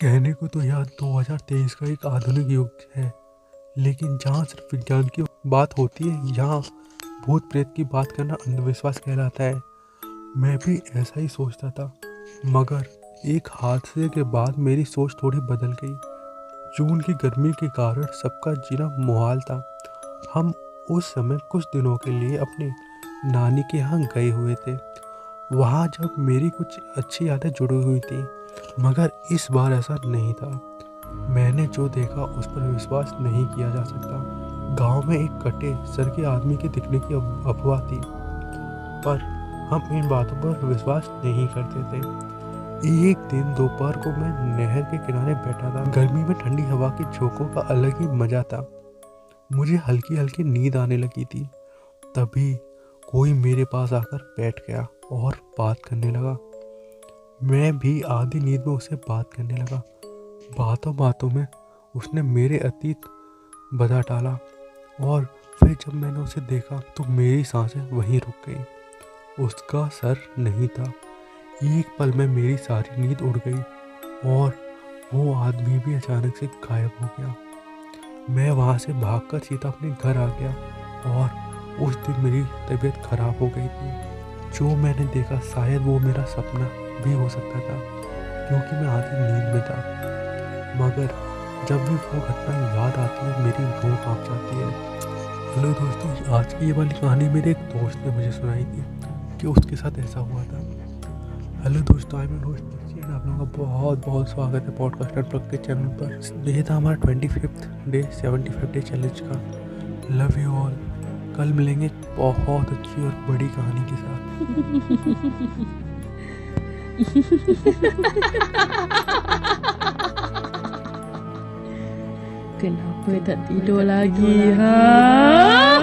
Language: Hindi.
कहने को तो यह 2023 का एक आधुनिक युग है, लेकिन जहाँ सिर्फ विज्ञान की बात होती है, यहाँ भूत प्रेत की बात करना अंधविश्वास कहलाता है। मैं भी ऐसा ही सोचता था, मगर एक हादसे के बाद मेरी सोच थोड़ी बदल गई। जून की गर्मी के कारण सबका जीना मुहाल था। हम उस समय कुछ दिनों के लिए अपने नानी के यहाँ गए हुए थे। वहाँ जब मेरी कुछ अच्छी यादें जुड़ी हुई थी, मगर इस बार ऐसा नहीं था। मैंने जो देखा उस पर विश्वास नहीं किया जा सकता। गांव में एक कटे सर के आदमी के दिखने की अफवाह थी, पर हम इन बातों पर विश्वास नहीं करते थे। एक दिन दोपहर को मैं नहर के किनारे बैठा था। गर्मी में ठंडी हवा के झोंकों का अलग ही मजा था। मुझे हल्की हल्की नींद आने लगी थी। तभी कोई मेरे पास आकर बैठ गया और बात करने लगा। मैं भी आधी नींद में उससे बात करने लगा। बातों बातों में उसने मेरे अतीत बता डाला, और फिर जब मैंने उसे देखा तो मेरी सांसें वहीं रुक गई। उसका सर नहीं था। एक पल में मेरी सारी नींद उड़ गई और वो आदमी भी अचानक से गायब हो गया। मैं वहाँ से भागकर सीधा अपने घर आ गया, और उस दिन मेरी तबीयत खराब हो गई थी। जो मैंने देखा शायद वो मेरा सपना भी हो सकता था, क्योंकि मैं आधी नींद में था। मगर जब भी वो घटना याद आती है, मेरी रूह कांप जाती है। हेलो दोस्तों, आज की ये वाली कहानी मेरे एक दोस्त ने मुझे सुनाई थी कि उसके साथ ऐसा हुआ था। हेलो दोस्तों, आई एम होस्ट पक्षी, आप लोगों का बहुत बहुत स्वागत है पॉडकास्ट नेटवर्क के चैनल पर। ये था हमारा 25th डे 75 डे चैलेंज का। Love you all. कल मिलेंगे बहुत अच्छी और बड़ी कहानी के साथ। Kenapa tak tidur lagi, ha?